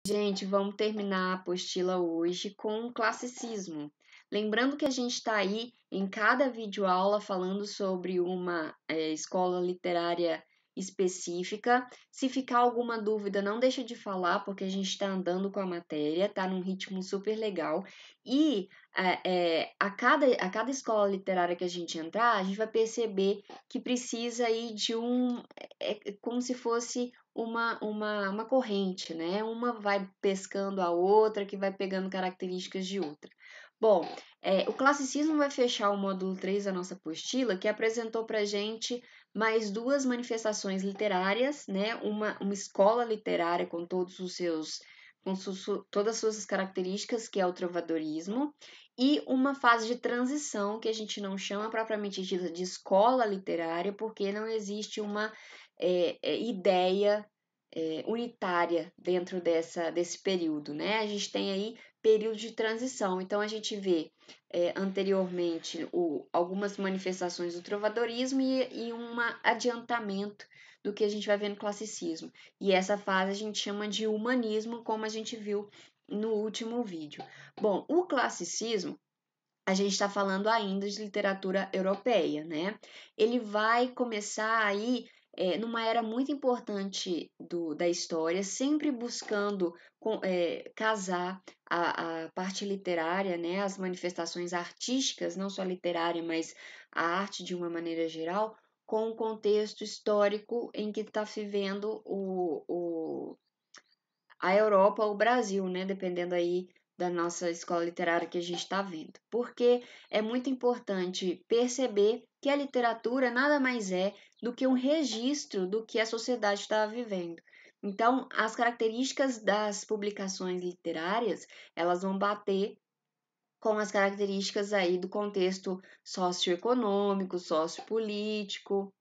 Gente, vamos terminar a apostila hoje com o classicismo. Lembrando que a gente está aí em cada videoaula falando sobre uma escola literária específica. Se ficar alguma dúvida, não deixa de falar, porque a gente está andando com a matéria, tá num ritmo super legal. E a cada escola literária que a gente entrar, a gente vai perceber que precisa aí de como se fosse uma corrente, né? Uma vai pescando a outra, que vai pegando características de outra. Bom, o classicismo vai fechar o módulo 3 da nossa apostila, que apresentou para gente mais duas manifestações literárias, né? Uma escola literária com todos os seus todas as suas características, que é o trovadorismo, e uma fase de transição que a gente não chama propriamente dita de escola literária, porque não existe uma ideia unitária dentro desse período, né? A gente tem aí período de transição, então a gente vê anteriormente algumas manifestações do trovadorismo e um adiantamento do que a gente vai ver no classicismo. E essa fase a gente chama de humanismo, como a gente viu no último vídeo. Bom, o classicismo a gente está falando ainda de literatura europeia, né? Ele vai começar aí numa era muito importante da história, sempre buscando casar a parte literária, né? As manifestações artísticas, não só literária, mas a arte de uma maneira geral, com o contexto histórico em que está vivendo a Europa ou o Brasil, né? Dependendo aí da nossa escola literária que a gente está vendo. Porque é muito importante perceber que a literatura nada mais é do que um registro do que a sociedade estava vivendo. Então, as características das publicações literárias, elas vão bater com as características aí do contexto socioeconômico, sociopolítico,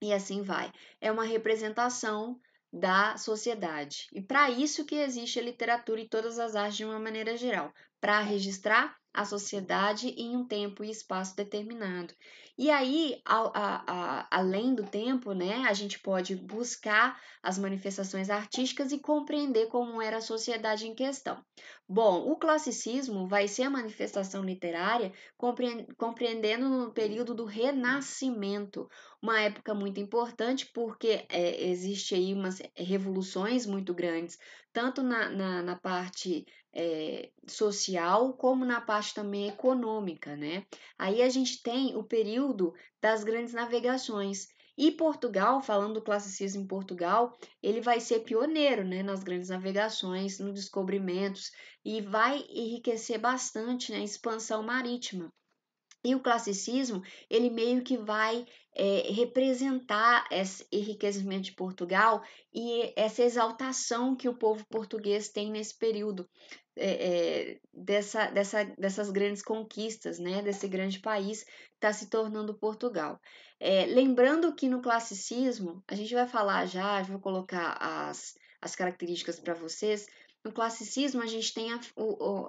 e assim vai. É uma representação da sociedade. E para isso que existe a literatura e todas as artes de uma maneira geral, para registrar a sociedade em um tempo e espaço determinado. E aí, além do tempo, né, a gente pode buscar as manifestações artísticas e compreender como era a sociedade em questão. Bom, o classicismo vai ser a manifestação literária compreendendo no período do Renascimento, uma época muito importante porque existe aí umas revoluções muito grandes, tanto na parte social como na parte também econômica, né? Aí a gente tem o período das grandes navegações. E Portugal, falando do classicismo em Portugal, ele vai ser pioneiro, né, nas grandes navegações, nos descobrimentos, e vai enriquecer bastante, né, a expansão marítima. E o classicismo, ele meio que vai representar esse enriquecimento de Portugal e essa exaltação que o povo português tem nesse período dessas grandes conquistas, né, desse grande país que está se tornando Portugal. Lembrando que no classicismo, a gente vai falar já vou colocar as características para vocês. No classicismo, a gente tem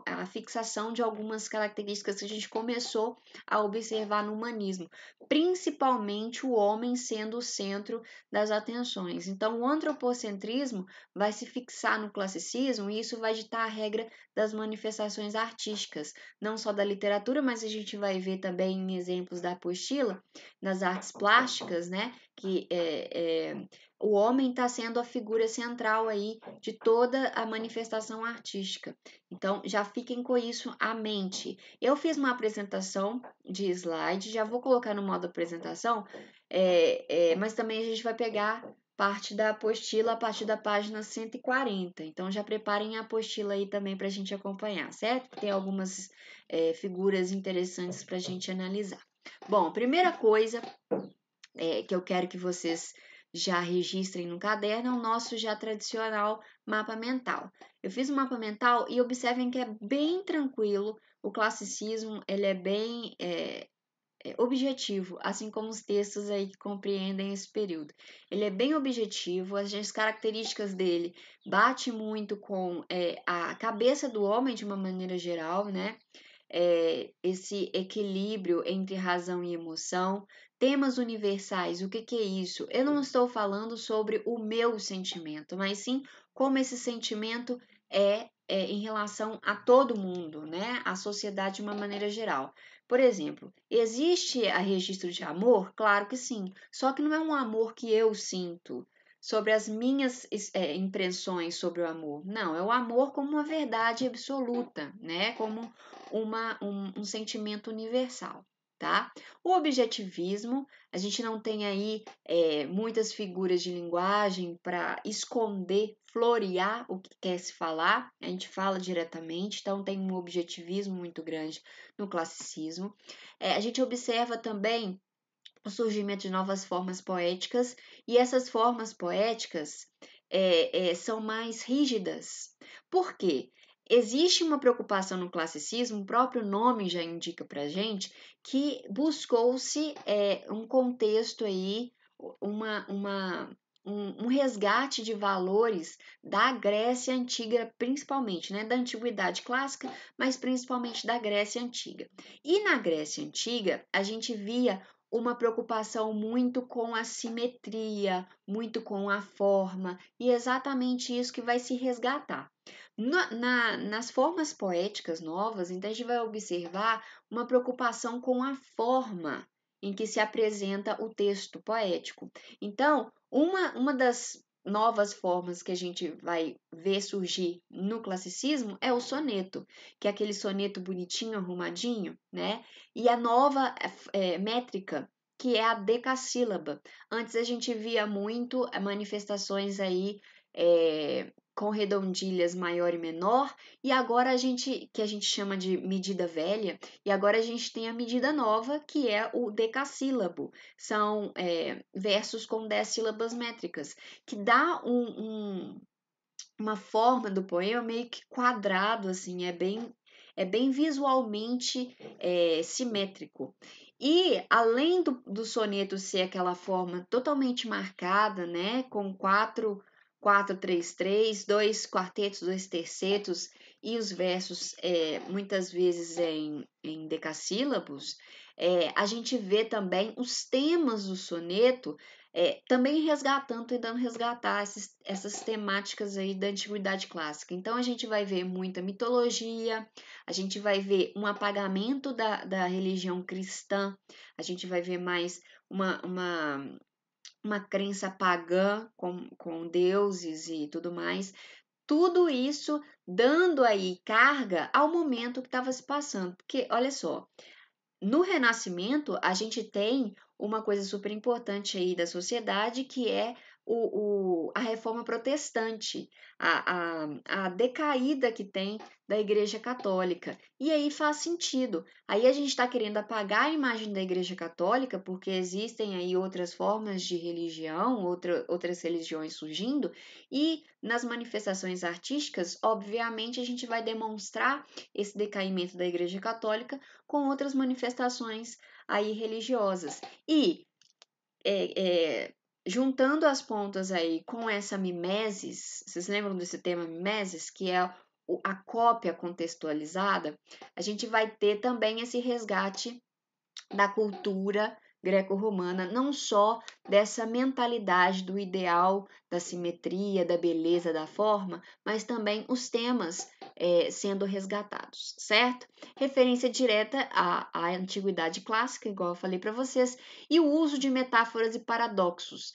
a fixação de algumas características que a gente começou a observar no humanismo, principalmente o homem sendo o centro das atenções. Então, o antropocentrismo vai se fixar no classicismo e isso vai ditar a regra das manifestações artísticas, não só da literatura, mas a gente vai ver também em exemplos da apostila, nas artes plásticas, né? Que o homem está sendo a figura central aí de toda a manifestação artística. Então, já fiquem com isso à mente. Eu fiz uma apresentação de slide, já vou colocar no modo apresentação, mas também a gente vai pegar parte da apostila a partir da página 140. Então, já preparem a apostila aí também para a gente acompanhar, certo? Tem algumas figuras interessantes para a gente analisar. Bom, a primeira coisa que eu quero que vocês já registrem no caderno é o nosso já tradicional mapa mental. Eu fiz um mapa mental e observem que é bem tranquilo, o classicismo ele é bem objetivo, assim como os textos aí que compreendem esse período. Ele é bem objetivo, as características dele bate muito com a cabeça do homem de uma maneira geral, né? Esse equilíbrio entre razão e emoção, temas universais, o que é isso? Eu não estou falando sobre o meu sentimento, mas sim como esse sentimento em relação a todo mundo, né? A sociedade de uma maneira geral. Por exemplo, existe a registro de amor? Claro que sim. Só que não é um amor que eu sinto sobre as minhas impressões sobre o amor. Não, é o amor como uma verdade absoluta, né? Como um sentimento universal. Tá? O objetivismo, a gente não tem aí muitas figuras de linguagem para esconder, florear o que quer se falar, a gente fala diretamente, então tem um objetivismo muito grande no classicismo. A gente observa também o surgimento de novas formas poéticas, e essas formas poéticas são mais rígidas. Por quê? Existe uma preocupação no classicismo, o próprio nome já indica para gente, que buscou-se um contexto aí, um resgate de valores da Grécia Antiga, principalmente, né? Da Antiguidade Clássica, mas principalmente da Grécia Antiga. E na Grécia Antiga, a gente via uma preocupação muito com a simetria, muito com a forma, e é exatamente isso que vai se resgatar. Nas formas poéticas novas, então a gente vai observar uma preocupação com a forma em que se apresenta o texto poético. Então, uma das novas formas que a gente vai ver surgir no classicismo é o soneto, que é aquele soneto bonitinho, arrumadinho, né? E a nova métrica, que é a decassílaba. Antes a gente via muito manifestações aí com redondilhas maior e menor, e agora que a gente chama de medida velha, e agora a gente tem a medida nova, que é o decassílabo. São versos com 10 sílabas métricas, que dá uma forma do poema meio que quadrado, assim, é bem visualmente simétrico. E além do soneto ser aquela forma totalmente marcada, né, com 4-4-3-3, 2 quartetos, 2 tercetos e os versos muitas vezes em decassílabos, a gente vê também os temas do soneto também resgatando, tentando resgatar essas temáticas aí da antiguidade clássica. Então a gente vai ver muita mitologia, a gente vai ver um apagamento da religião cristã, a gente vai ver mais uma crença pagã com deuses e tudo mais. Tudo isso dando aí carga ao momento que estava se passando. Porque, olha só, no Renascimento, a gente tem uma coisa super importante aí da sociedade, que é a reforma protestante, a decaída que tem da Igreja Católica. E aí faz sentido. Aí a gente está querendo apagar a imagem da Igreja Católica, porque existem aí outras formas de religião, outras religiões surgindo, e nas manifestações artísticas, obviamente, a gente vai demonstrar esse decaimento da Igreja Católica com outras manifestações aí religiosas. E juntando as pontas aí com essa mimesis, vocês lembram desse tema mimesis, que é a cópia contextualizada, a gente vai ter também esse resgate da cultura greco-romana, não só dessa mentalidade do ideal, da simetria, da beleza, da forma, mas também os temas sendo resgatados, certo? Referência direta à antiguidade clássica, igual eu falei para vocês, e o uso de metáforas e paradoxos.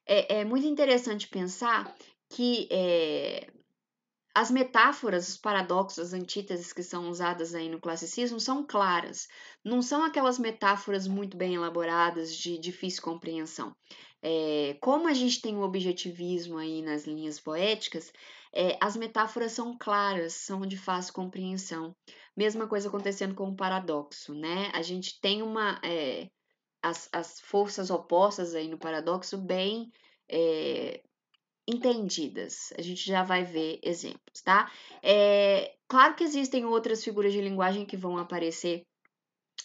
É muito interessante pensar que as metáforas, os paradoxos, as antíteses que são usadas aí no classicismo são claras. Não são aquelas metáforas muito bem elaboradas de difícil compreensão. Como a gente tem o objetivismo aí nas linhas poéticas, as metáforas são claras, são de fácil compreensão. Mesma coisa acontecendo com o paradoxo, né? A gente tem as forças opostas aí no paradoxo bem entendidas. A gente já vai ver exemplos, tá? Claro que existem outras figuras de linguagem que vão aparecer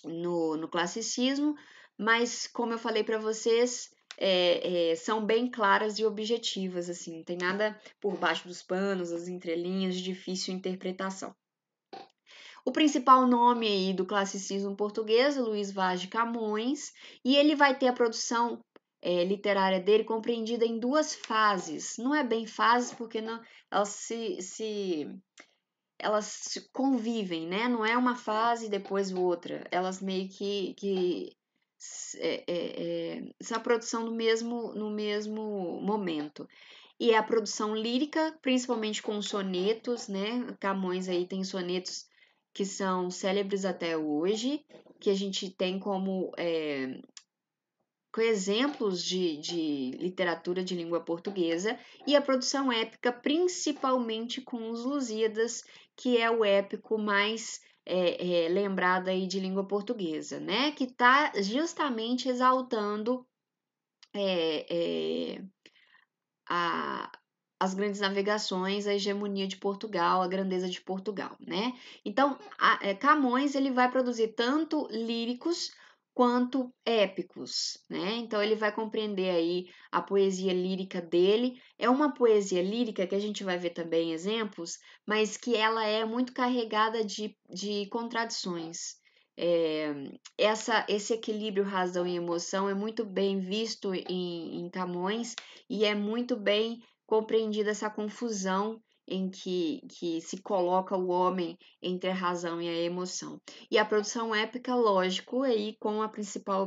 no classicismo, mas como eu falei para vocês, são bem claras e objetivas, assim, não tem nada por baixo dos panos, as entrelinhas de difícil interpretação. O principal nome aí do classicismo português é Luís Vaz de Camões, e ele vai ter a produção literária dele compreendida em duas fases. Não é bem fases, porque não, elas convivem, né? Não é uma fase e depois outra. Elas meio que são a produção no mesmo momento. E é a produção lírica, principalmente com sonetos, né? Camões aí tem sonetos que são célebres até hoje, que a gente tem como exemplos de literatura de língua portuguesa, e a produção épica, principalmente com os Lusíadas, que é o épico mais lembrado aí de língua portuguesa, né? Que está justamente exaltando a, as grandes navegações, a hegemonia de Portugal, a grandeza de Portugal, né? Então, Camões ele vai produzir tanto líricos quanto épicos, né? Então ele vai compreender aí a poesia lírica dele. É uma poesia lírica que a gente vai ver também exemplos, mas que ela é muito carregada de contradições. Esse equilíbrio razão e emoção é muito bem visto em Camões e é muito bem compreendida essa confusão em que se coloca o homem entre a razão e a emoção. E a produção épica, lógico, aí com o principal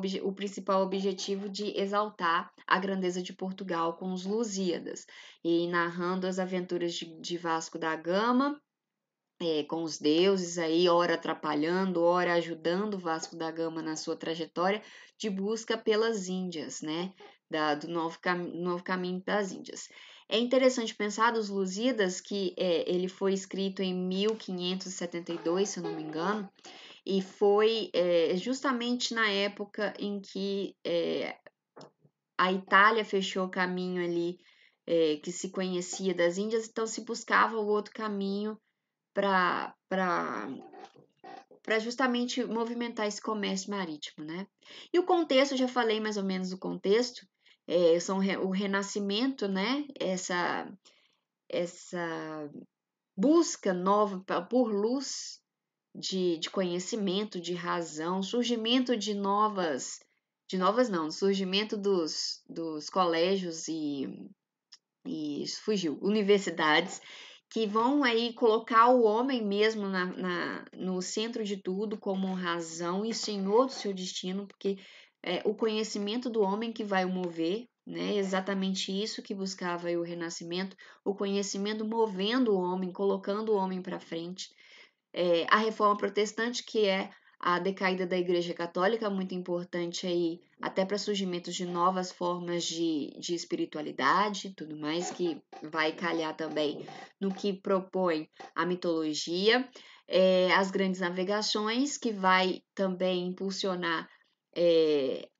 objetivo de exaltar a grandeza de Portugal com os Lusíadas, e narrando as aventuras de Vasco da Gama, com os deuses aí, ora atrapalhando, ora ajudando Vasco da Gama na sua trajetória de busca pelas Índias, né? Do novo caminho das Índias. É interessante pensar dos Lusíadas que ele foi escrito em 1572, se eu não me engano, e foi justamente na época em que a Itália fechou o caminho ali que se conhecia das Índias, então se buscava o outro caminho para justamente movimentar esse comércio marítimo, né? E o contexto, eu já falei mais ou menos do contexto, o renascimento, né? Essa busca nova por luz de conhecimento, de razão, surgimento surgimento dos colégios e fugiu, universidades, que vão aí colocar o homem mesmo no centro de tudo, como razão e senhor do seu destino, porque é o conhecimento do homem que vai o mover, né? Exatamente isso que buscava aí o Renascimento, o conhecimento movendo o homem, colocando o homem para frente. A Reforma Protestante, que é a decaída da Igreja Católica, muito importante aí, até para surgimento de novas formas de espiritualidade, tudo mais, que vai calhar também no que propõe a mitologia. As grandes navegações, que vai também impulsionar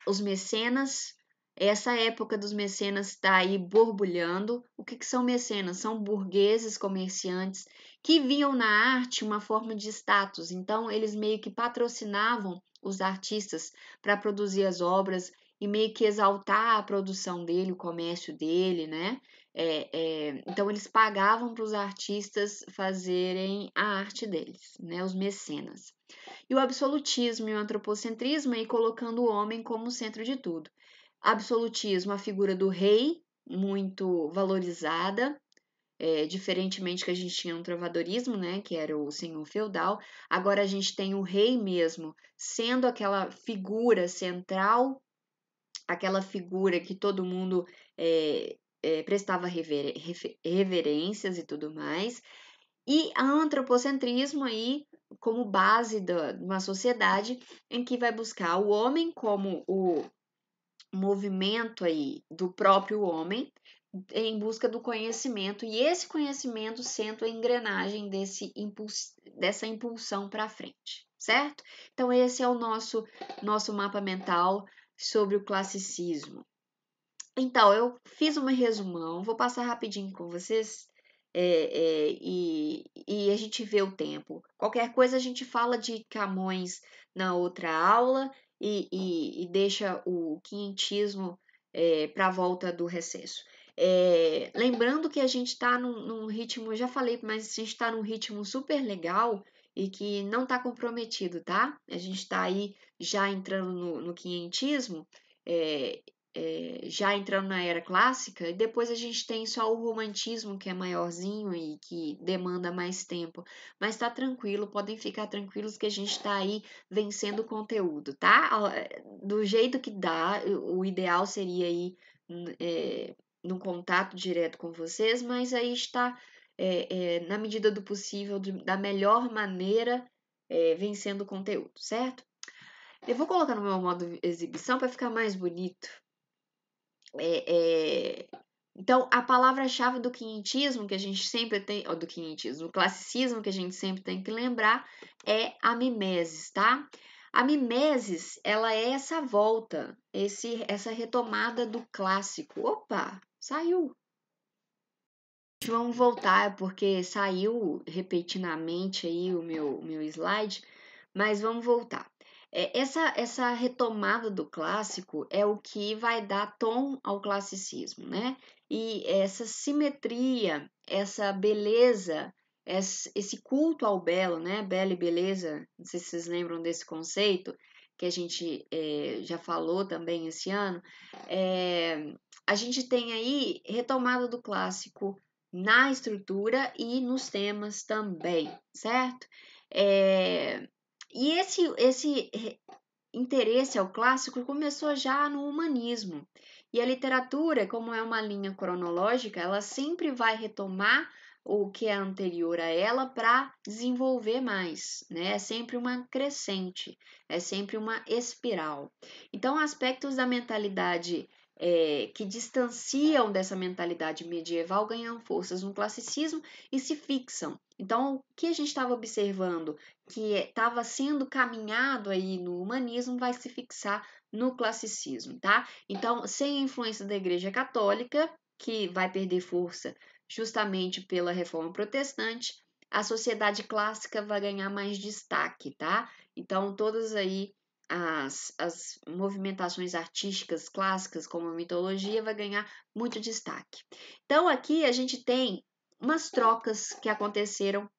os mecenas. Essa época dos mecenas está aí borbulhando. O que são mecenas? São burgueses comerciantes que viam na arte uma forma de status. Então, eles meio que patrocinavam os artistas para produzir as obras e meio que exaltar a produção dele, o comércio dele, né? Então, eles pagavam para os artistas fazerem a arte deles, né? Os mecenas. E o absolutismo e o antropocentrismo aí colocando o homem como o centro de tudo. Absolutismo, a figura do rei, muito valorizada, diferentemente que a gente tinha um trovadorismo, né, que era o senhor feudal, agora a gente tem o rei mesmo, sendo aquela figura central, aquela figura que todo mundo prestava reverências e tudo mais, e antropocentrismo aí como base de uma sociedade em que vai buscar o homem como o movimento aí do próprio homem em busca do conhecimento, e esse conhecimento sendo a engrenagem dessa impulsão para frente, certo? Então esse é o nosso mapa mental sobre o classicismo. Então, eu fiz uma resumão, vou passar rapidinho com vocês e a gente vê o tempo. Qualquer coisa a gente fala de Camões na outra aula e deixa o quinhentismo para a volta do recesso. Lembrando que a gente está num ritmo, já falei, mas a gente está num ritmo super legal e que não está comprometido, tá? A gente está aí já entrando no quinhentismo. já entrando na era clássica, e depois a gente tem só o romantismo, que é maiorzinho e que demanda mais tempo. Mas tá tranquilo, podem ficar tranquilos que a gente tá aí vencendo o conteúdo, tá? Do jeito que dá, o ideal seria aí no contato direto com vocês, mas aí está na medida do possível, da melhor maneira, vencendo o conteúdo, certo? Eu vou colocar no meu modo exibição para ficar mais bonito. Então, a palavra-chave do quinhentismo que a gente sempre tem, ou do quinhentismo, do classicismo que a gente sempre tem que lembrar é a mimesis, tá? A mimesis, ela é essa volta, essa retomada do clássico. Opa, saiu. Vamos voltar, porque saiu repentinamente aí o meu slide, mas vamos voltar. Essa retomada do clássico é o que vai dar tom ao classicismo, né? E essa simetria, essa beleza, esse culto ao belo, né? Bela e beleza, não sei se vocês lembram desse conceito, que a gente já falou também esse ano. A gente tem aí retomada do clássico na estrutura e nos temas também, certo? E esse interesse ao clássico começou já no humanismo. E a literatura, como é uma linha cronológica, ela sempre vai retomar o que é anterior a ela para desenvolver mais, né? É sempre uma crescente, é sempre uma espiral. Então, aspectos da mentalidade que distanciam dessa mentalidade medieval ganham forças no classicismo e se fixam. Então, o que a gente estava observando que estava sendo caminhado aí no humanismo vai se fixar no classicismo, tá? Então, sem a influência da Igreja Católica, que vai perder força justamente pela Reforma Protestante, a sociedade clássica vai ganhar mais destaque, tá? Então, todas aí as movimentações artísticas clássicas, como a mitologia, vai ganhar muito destaque. Então, aqui a gente tem umas trocas que aconteceram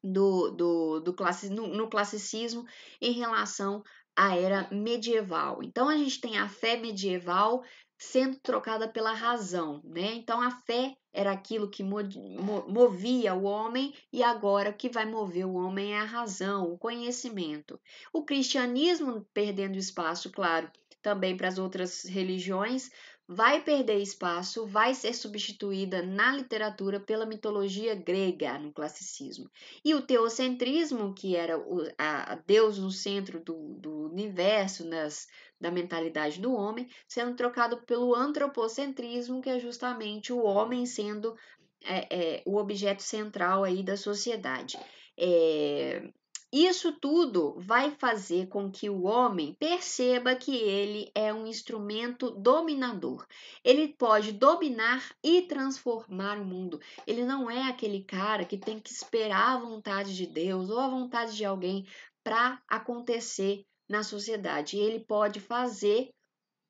no classicismo em relação à era medieval. Então, a gente tem a fé medieval sendo trocada pela razão, né? Então, a fé era aquilo que movia o homem e agora o que vai mover o homem é a razão, o conhecimento. O cristianismo perdendo espaço, claro, também para as outras religiões, vai perder espaço, vai ser substituída na literatura pela mitologia grega no classicismo. E o teocentrismo, que era a Deus no centro do universo, da mentalidade do homem, sendo trocado pelo antropocentrismo, que é justamente o homem sendo o objeto central aí da sociedade. Isso tudo vai fazer com que o homem perceba que ele é um instrumento dominador. Ele pode dominar e transformar o mundo. Ele não é aquele cara que tem que esperar a vontade de Deus ou a vontade de alguém para acontecer na sociedade. Ele pode fazer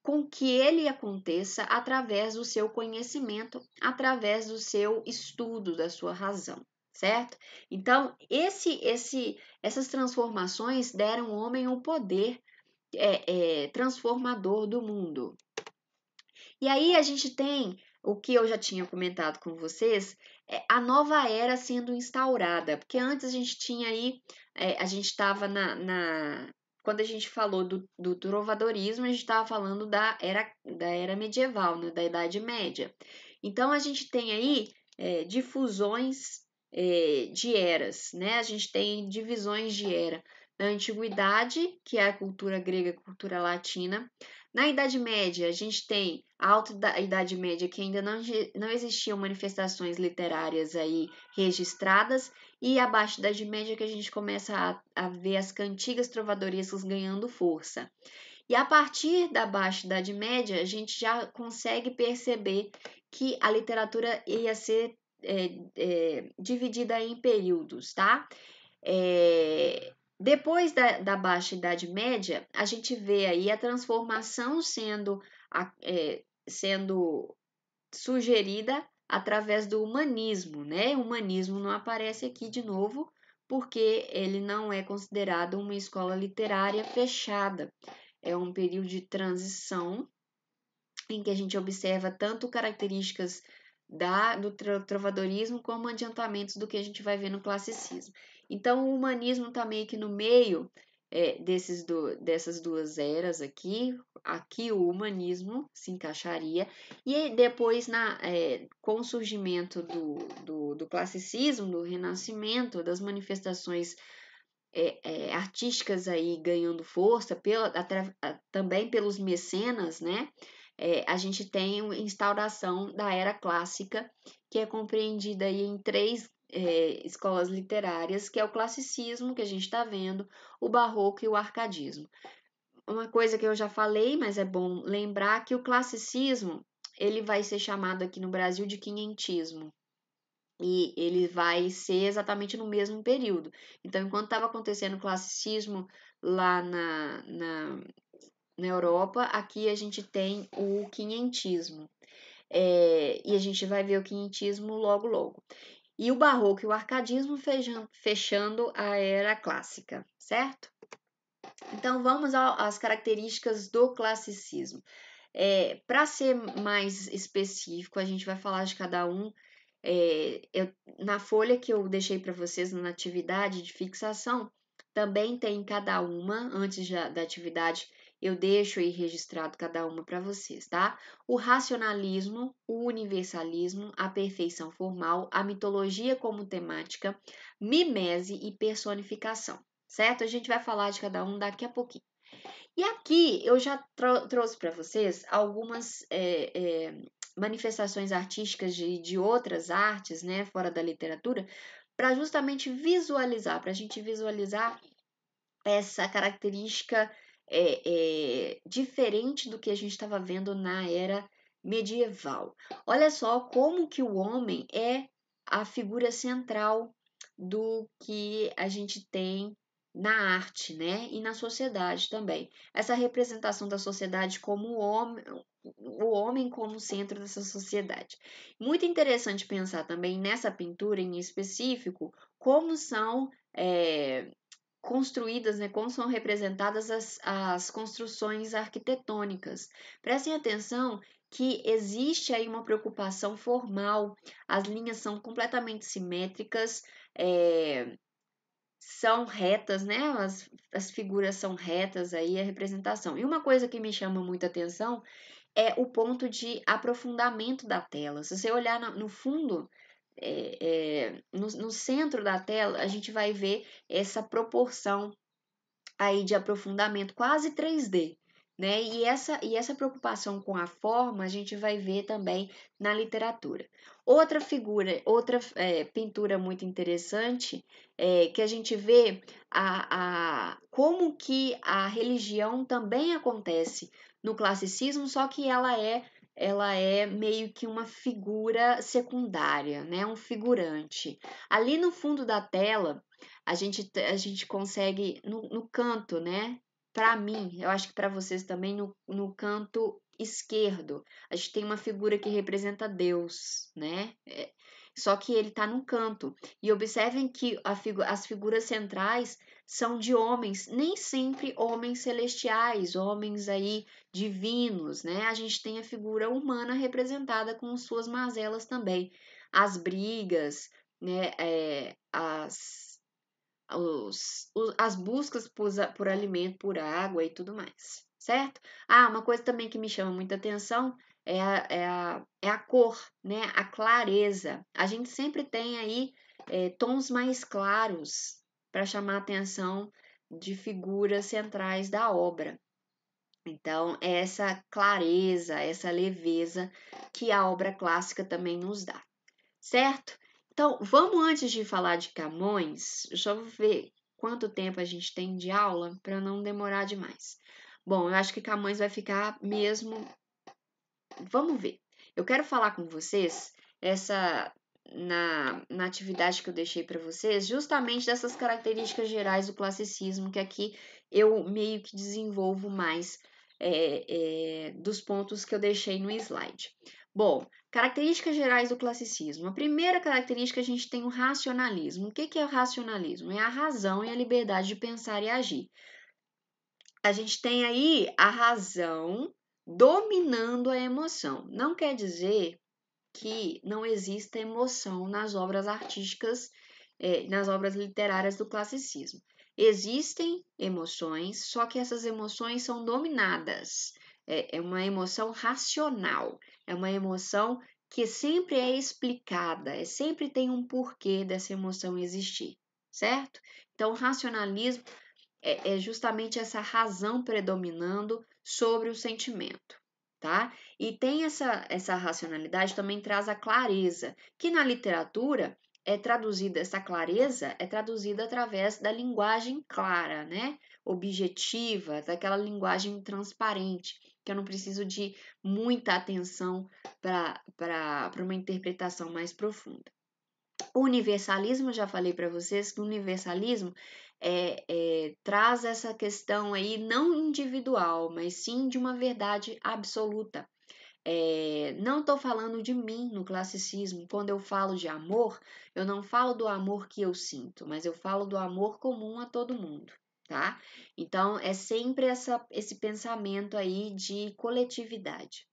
com que ele aconteça através do seu conhecimento, através do seu estudo, da sua razão, certo? Então, essas transformações deram ao homem o poder transformador do mundo. E aí a gente tem o que eu já tinha comentado com vocês, a nova era sendo instaurada, porque antes a gente tinha aí, a gente estava quando a gente falou do trovadorismo, a gente estava falando da era medieval, né, da Idade Média. Então a gente tem aí difusões de eras, né? A gente tem divisões de era. Na Antiguidade, que é a cultura grega e a cultura latina. Na Idade Média, a gente tem a Alta Idade Média, que ainda não existiam manifestações literárias aí registradas, e a Baixa Idade Média, que a gente começa a ver as cantigas trovadorescas ganhando força. E a partir da Baixa Idade Média, a gente já consegue perceber que a literatura ia ser dividida em períodos, tá? Depois da Baixa Idade Média, a gente vê aí a transformação sendo sugerida através do humanismo, né? O humanismo não aparece aqui de novo, porque ele não é considerado uma escola literária fechada. É um período de transição em que a gente observa tanto características do trovadorismo como adiantamentos do que a gente vai ver no classicismo. Então, o humanismo está meio que no meio dessas duas eras aqui. Aqui o humanismo se encaixaria, e aí depois, com o surgimento do classicismo, do renascimento, das manifestações artísticas aí ganhando força, também pelos mecenas, né? A gente tem a instauração da era clássica, que é compreendida aí em três escolas literárias, que é o classicismo, que a gente está vendo, o barroco e o arcadismo. Uma coisa que eu já falei, mas é bom lembrar que o classicismo ele vai ser chamado aqui no Brasil de quinhentismo. E ele vai ser exatamente no mesmo período. Então, enquanto estava acontecendo o classicismo lá na Europa, aqui a gente tem o quinhentismo. E a gente vai ver o quinhentismo logo, logo. E o barroco e o arcadismo fechando a era clássica, certo? Então, vamos às características do classicismo. Para ser mais específico, a gente vai falar de cada um. Na folha que eu deixei para vocês na atividade de fixação, também tem cada uma, antes da atividade, eu deixo aí registrado cada uma para vocês, tá? O racionalismo, o universalismo, a perfeição formal, a mitologia como temática, mimese e personificação, certo? A gente vai falar de cada um daqui a pouquinho. E aqui eu já trouxe para vocês algumas manifestações artísticas de outras artes, né, fora da literatura, para justamente visualizar, para a gente visualizar essa característica diferente do que a gente estava vendo na era medieval. Olha só como que o homem é a figura central do que a gente tem na arte, né? E na sociedade também. Essa representação da sociedade como o homem como centro dessa sociedade. Muito interessante pensar também nessa pintura em específico, como são construídas, né, como são representadas as construções arquitetônicas. Prestem atenção que existe aí uma preocupação formal, as linhas são completamente simétricas, são retas, né? As figuras são retas aí, a representação. E uma coisa que me chama muita atenção é o ponto de aprofundamento da tela. Se você olhar no fundo, no centro da tela, a gente vai ver essa proporção aí de aprofundamento quase 3D, né? E essa preocupação com a forma a gente vai ver também na literatura. Outra figura, outra pintura muito interessante que a gente vê como que a religião também acontece no classicismo, só que ela é meio que uma figura secundária, né? Um figurante. Ali no fundo da tela, a gente consegue, no canto, né? Para mim, eu acho que para vocês também, no canto esquerdo, a gente tem uma figura que representa Deus, né? Só que ele está no canto. E observem que as figuras centrais são de homens, nem sempre homens celestiais, homens aí divinos, né? A gente tem a figura humana representada com suas mazelas também. As brigas, né? As buscas por alimento, por água e tudo mais, certo? Uma coisa também que me chama muita atenção é a cor, né? A clareza. A gente sempre tem aí tons mais claros para chamar a atenção de figuras centrais da obra. Então, é essa clareza, essa leveza que a obra clássica também nos dá, certo? Então, vamos antes de falar de Camões, eu só vou ver quanto tempo a gente tem de aula para não demorar demais. Bom, eu acho que Camões vai ficar mesmo. Vamos ver. Eu quero falar com vocês na atividade que eu deixei para vocês, justamente dessas características gerais do classicismo, que aqui eu meio que desenvolvo mais dos pontos que eu deixei no slide. Bom, características gerais do classicismo. A primeira característica, a gente tem o racionalismo. O que é o racionalismo? É a razão e a liberdade de pensar e agir. A gente tem aí a razão, dominando a emoção. Não quer dizer que não exista emoção nas obras artísticas, nas obras literárias do classicismo. Existem emoções, só que essas emoções são dominadas. É uma emoção racional, é uma emoção que sempre é explicada, sempre tem um porquê dessa emoção existir, certo? Então, o racionalismo é justamente essa razão predominando sobre o sentimento, tá? E tem essa racionalidade também traz a clareza, que na literatura é traduzida, essa clareza é traduzida através da linguagem clara, né? Objetiva, daquela linguagem transparente, que eu não preciso de muita atenção para uma interpretação mais profunda. O universalismo, já falei para vocês que o universalismo traz essa questão aí não individual, mas sim de uma verdade absoluta. Não estou falando de mim no classicismo. Quando eu falo de amor, eu não falo do amor que eu sinto, mas eu falo do amor comum a todo mundo, tá? Então, é sempre esse pensamento aí de coletividade.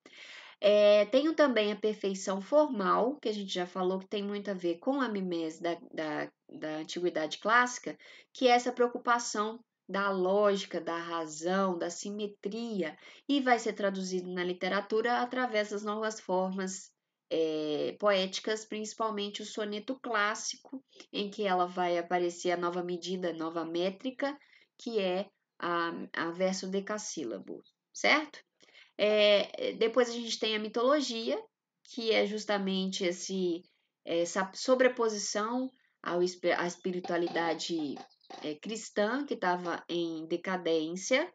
Tenho também a perfeição formal, que a gente já falou que tem muito a ver com a mimese da antiguidade clássica, que é essa preocupação da lógica, da razão, da simetria, e vai ser traduzido na literatura através das novas formas poéticas, principalmente o soneto clássico, em que ela vai aparecer a nova medida, a nova métrica, que é a verso decassílabo, certo? Depois a gente tem a mitologia, que é justamente essa sobreposição à espiritualidade cristã, que estava em decadência,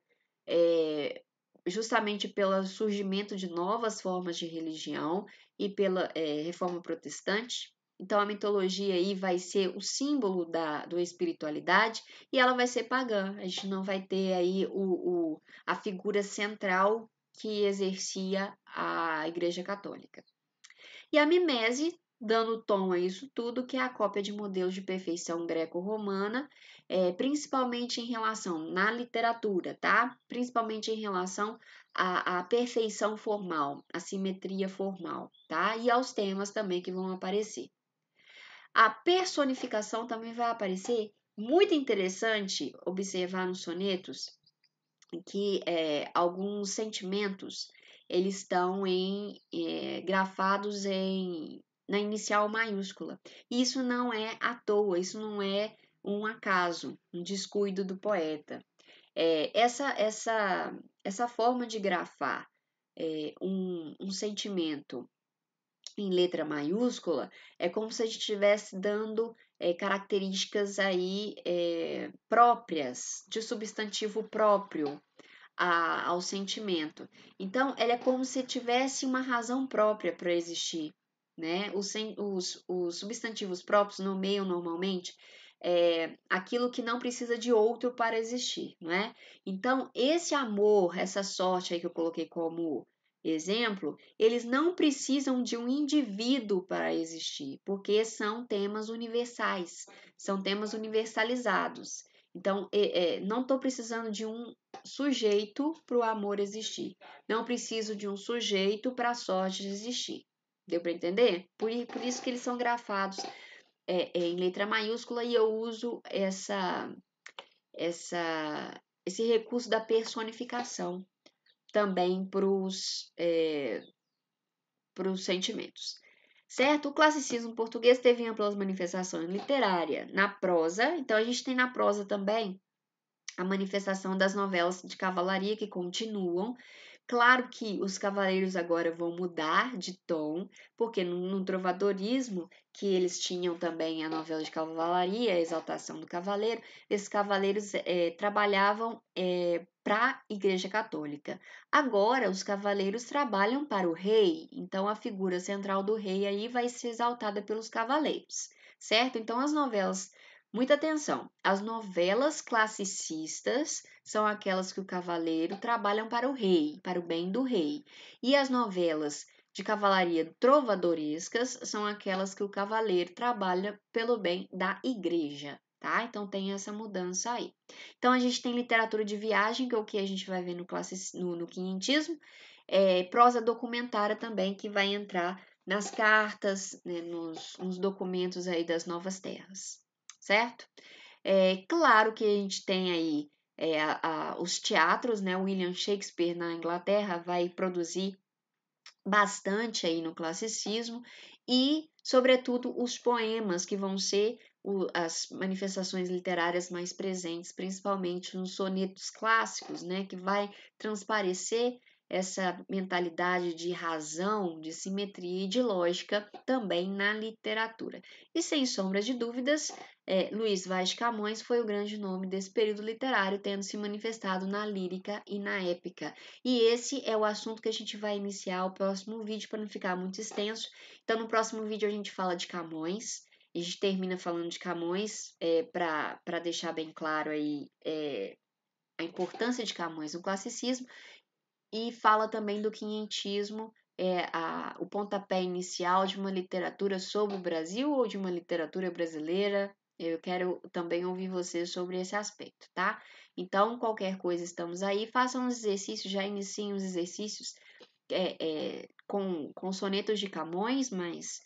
justamente pelo surgimento de novas formas de religião e pela reforma protestante. Então, a mitologia aí vai ser o símbolo da espiritualidade e ela vai ser pagã. A gente não vai ter aí a figura central que exercia a Igreja Católica. E a mimese, dando tom a isso tudo, que é a cópia de modelos de perfeição greco-romana, principalmente em relação na literatura, tá? Principalmente em relação à perfeição formal, à simetria formal, tá? E aos temas também que vão aparecer. A personificação também vai aparecer. Muito interessante observar nos sonetos que alguns sentimentos eles estão grafados na inicial maiúscula. Isso não é à toa, isso não é um acaso, um descuido do poeta. Essa forma de grafar um sentimento em letra maiúscula é como se a gente estivesse dando características aí próprias, de substantivo próprio ao sentimento. Então, ela é como se tivesse uma razão própria para existir, né? Os substantivos próprios nomeiam normalmente aquilo que não precisa de outro para existir, não é? Então, esse amor, essa sorte aí que eu coloquei como exemplo, eles não precisam de um indivíduo para existir, porque são temas universais, são temas universalizados. Então, não estou precisando de um sujeito para o amor existir. Não preciso de um sujeito para a sorte existir. Deu para entender? Por isso que eles são grafados em letra maiúscula e eu uso esse recurso da personificação também para os sentimentos. Certo? O classicismo português teve amplas manifestações literárias na prosa, então a gente tem na prosa também a manifestação das novelas de cavalaria que continuam. Claro que os cavaleiros agora vão mudar de tom, porque no trovadorismo, que eles tinham também a novela de cavalaria, a exaltação do cavaleiro, esses cavaleiros trabalhavam para a Igreja Católica. Agora, os cavaleiros trabalham para o rei, então a figura central do rei aí vai ser exaltada pelos cavaleiros, certo? Então, as novelas. Muita atenção, as novelas classicistas são aquelas que o cavaleiro trabalham para o rei, para o bem do rei. E as novelas de cavalaria trovadorescas são aquelas que o cavaleiro trabalha pelo bem da igreja, tá? Então tem essa mudança aí. Então a gente tem literatura de viagem, que é o que a gente vai ver no quinhentismo, prosa documentária também, que vai entrar nas cartas, né, nos documentos aí das Novas Terras, certo? Claro que a gente tem aí os teatros, né? William Shakespeare na Inglaterra vai produzir bastante aí no classicismo e, sobretudo, os poemas que vão ser as manifestações literárias mais presentes, principalmente nos sonetos clássicos, né, que vai transparecer essa mentalidade de razão, de simetria e de lógica também na literatura. E sem sombra de dúvidas, Luiz Vaz de Camões foi o grande nome desse período literário, tendo se manifestado na lírica e na épica. E esse é o assunto que a gente vai iniciar o próximo vídeo para não ficar muito extenso. Então, no próximo vídeo a gente fala de Camões. A gente termina falando de Camões para deixar bem claro aí a importância de Camões no classicismo e fala também do quinhentismo, o pontapé inicial de uma literatura sobre o Brasil ou de uma literatura brasileira. Eu quero também ouvir você sobre esse aspecto, tá? Então, qualquer coisa, estamos aí. Façam os exercícios, já iniciem os exercícios com sonetos de Camões, mas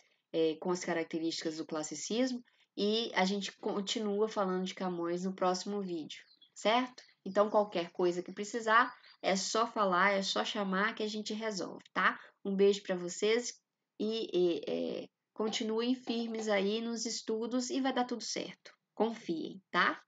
com as características do classicismo. E a gente continua falando de Camões no próximo vídeo, certo? Então, qualquer coisa que precisar, é só falar, é só chamar que a gente resolve, tá? Um beijo para vocês e continuem firmes aí nos estudos e vai dar tudo certo. Confiem, tá?